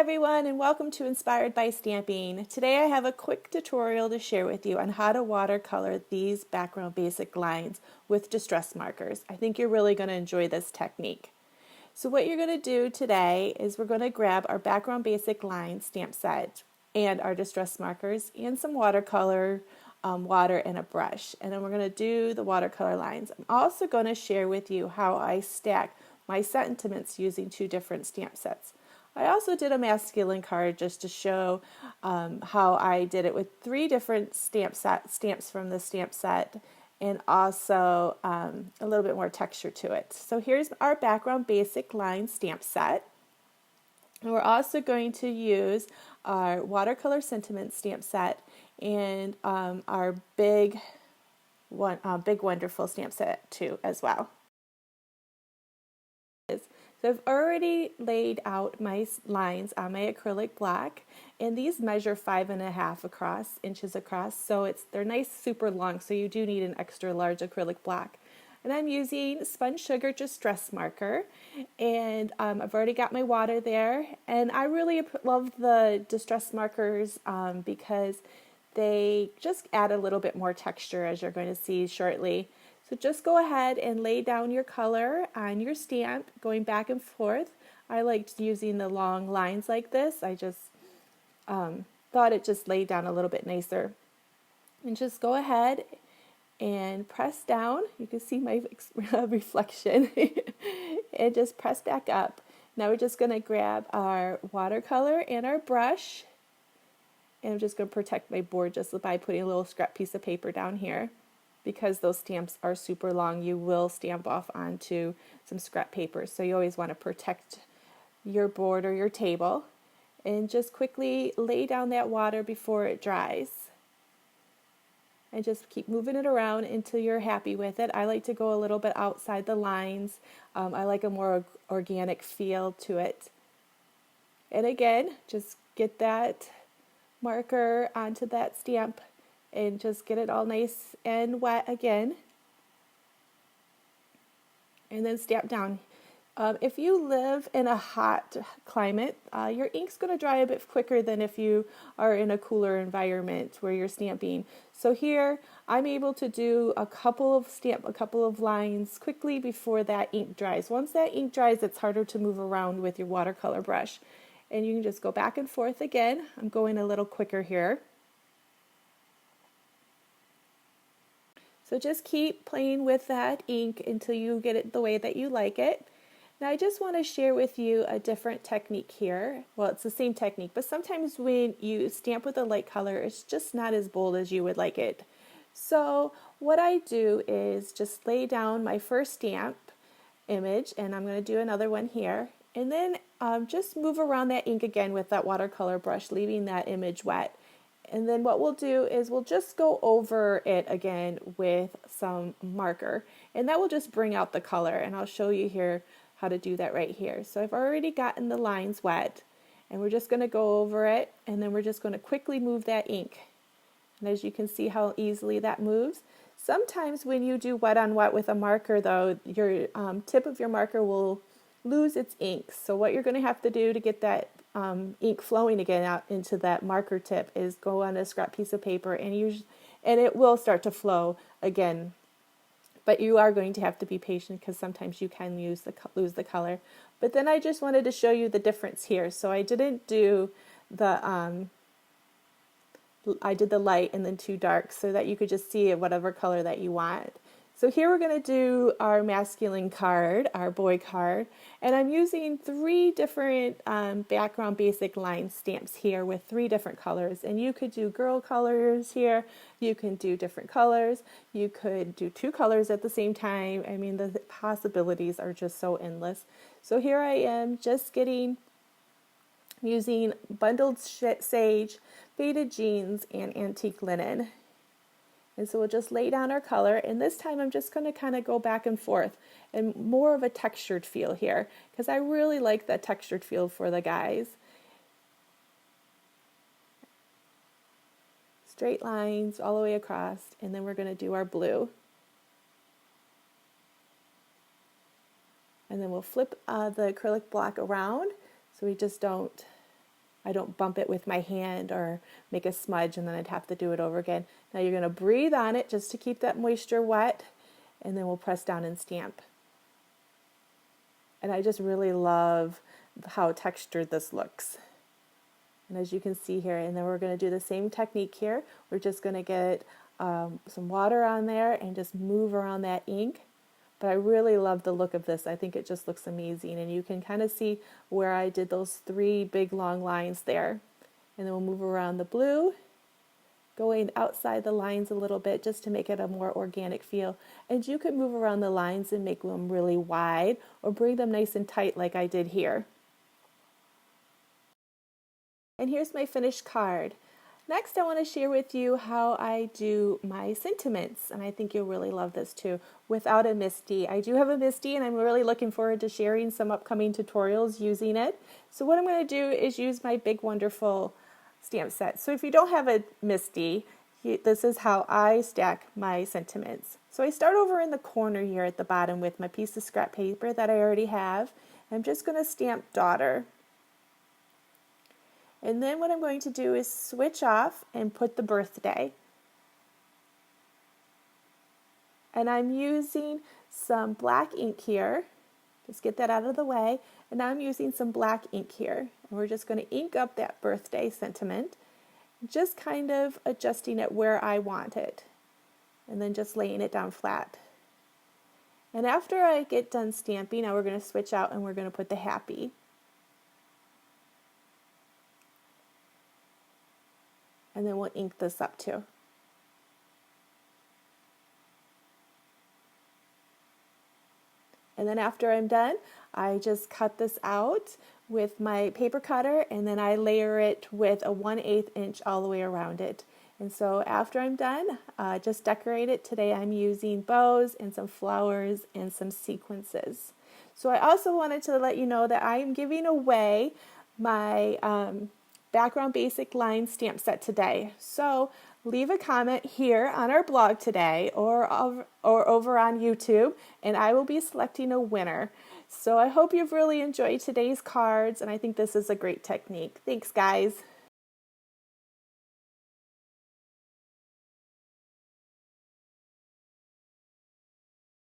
everyone, and welcome to Inspired by Stamping. Today I have a quick tutorial to share with you on how to watercolor these background basic lines with distress markers. I think you're really going to enjoy this technique. So what you're going to do today is we're going to grab our background basic line stamp set and our distress markers and some watercolor, water and a brush. And then we're going to do the watercolor lines. I'm also going to share with you how I stack my sentiments using two different stamp sets. I also did a masculine card just to show how I did it with three different stamps from the stamp set, and also a little bit more texture to it. So here's our background basic line stamp set. And we're also going to use our watercolor sentiment stamp set and our big wonderful stamp set too as well. So I've already laid out my lines on my acrylic block, and these measure 5.5 inches across, so they're nice, super long, so you do need an extra large acrylic block. And I'm using Spun Sugar Distress Marker, and I've already got my water there, and I really love the distress markers because they just add a little bit more texture, as you're going to see shortly. So just go ahead and lay down your color on your stamp, going back and forth. I liked using the long lines like this. I just thought it just laid down a little bit nicer. And just go ahead and press down. You can see my reflection. And just press back up. Now we're just going to grab our watercolor and our brush. And I'm just going to protect my board just by putting a little scrap piece of paper down here. Because those stamps are super long, you will stamp off onto some scrap paper. So you always want to protect your board or your table. And just quickly lay down that water before it dries. And just keep moving it around until you're happy with it. I like to go a little bit outside the lines. I like a more organic feel to it. And again, just get that marker onto that stamp and just get it all nice and wet again. And then stamp down. If you live in a hot climate, your ink's going to dry a bit quicker than if you are in a cooler environment where you're stamping. So here, I'm able to do a couple of lines quickly before that ink dries. Once that ink dries, it's harder to move around with your watercolor brush. And you can just go back and forth again. I'm going a little quicker here. So just keep playing with that ink until you get it the way that you like it. Now I just want to share with you a different technique here. Well, it's the same technique, but sometimes when you stamp with a light color, it's just not as bold as you would like it. So what I do is just lay down my first stamp image, and I'm going to do another one here, and then just move around that ink again with that watercolor brush, leaving that image wet. And then what we'll do is we'll just go over it again with some marker, and that will just bring out the color, and I'll show you here how to do that right here. So I've already gotten the lines wet, and we're just going to go over it, and then we're just going to quickly move that ink. And as you can see how easily that moves. Sometimes when you do wet on wet with a marker though, your tip of your marker will lose its ink. So what you're going to have to do to get that ink flowing again out into that marker tip is go on a scrap piece of paper, and it will start to flow again. But you are going to have to be patient because sometimes you can lose the color. But then I just wanted to show you the difference here. So I didn't do the I did the light and then two darks so that you could just see whatever color that you want. So here we're going to do our masculine card, our boy card, and I'm using three different background basic line stamps here with three different colors. And you could do girl colors here, you can do different colors, you could do two colors at the same time. I mean, the possibilities are just so endless. So here I am just using bundled sage, faded jeans, and antique linen. And so we'll just lay down our color, and this time I'm just going to kind of go back and forth and more of a textured feel here because I really like that textured feel for the guys. Straight lines all the way across, and then we're going to do our blue. And then we'll flip the acrylic block around so we just don't I don't bump it with my hand or make a smudge and then I'd have to do it over again. Now you're going to breathe on it just to keep that moisture wet, and then we'll press down and stamp. And I just really love how textured this looks. And as you can see here, and then we're going to do the same technique here. We're just going to get some water on there and just move around that ink. But I really love the look of this. I think it just looks amazing. And you can kind of see where I did those 3 big long lines there. And then we'll move around the blue, going outside the lines a little bit just to make it a more organic feel. And you could move around the lines and make them really wide or bring them nice and tight like I did here. And here's my finished card. Next, I want to share with you how I do my sentiments, and I think you'll really love this too, without a MISTI. I do have a MISTI, and I'm really looking forward to sharing some upcoming tutorials using it. So what I'm going to do is use my Big Wonderful stamp set. So if you don't have a MISTI, this is how I stack my sentiments. So I start over in the corner here at the bottom with my piece of scrap paper that I already have. I'm just going to stamp Daughter. And then what I'm going to do is switch off and put the birthday. And I'm using some black ink here. Just get that out of the way. And now I'm using some black ink here. And we're just going to ink up that birthday sentiment, just kind of adjusting it where I want it. And then just laying it down flat. And after I get done stamping, now we're going to switch out and we're going to put the happy. And then we'll ink this up too. And then after I'm done, I just cut this out with my paper cutter, and then I layer it with a 1/8 inch all the way around it. And so after I'm done, just decorate it. Today I'm using bows and some flowers and some sequences. So I also wanted to let you know that I am giving away my background basic line stamp set today. So leave a comment here on our blog today or over on YouTube, and I will be selecting a winner. So I hope you've really enjoyed today's cards, and I think this is a great technique. Thanks, guys.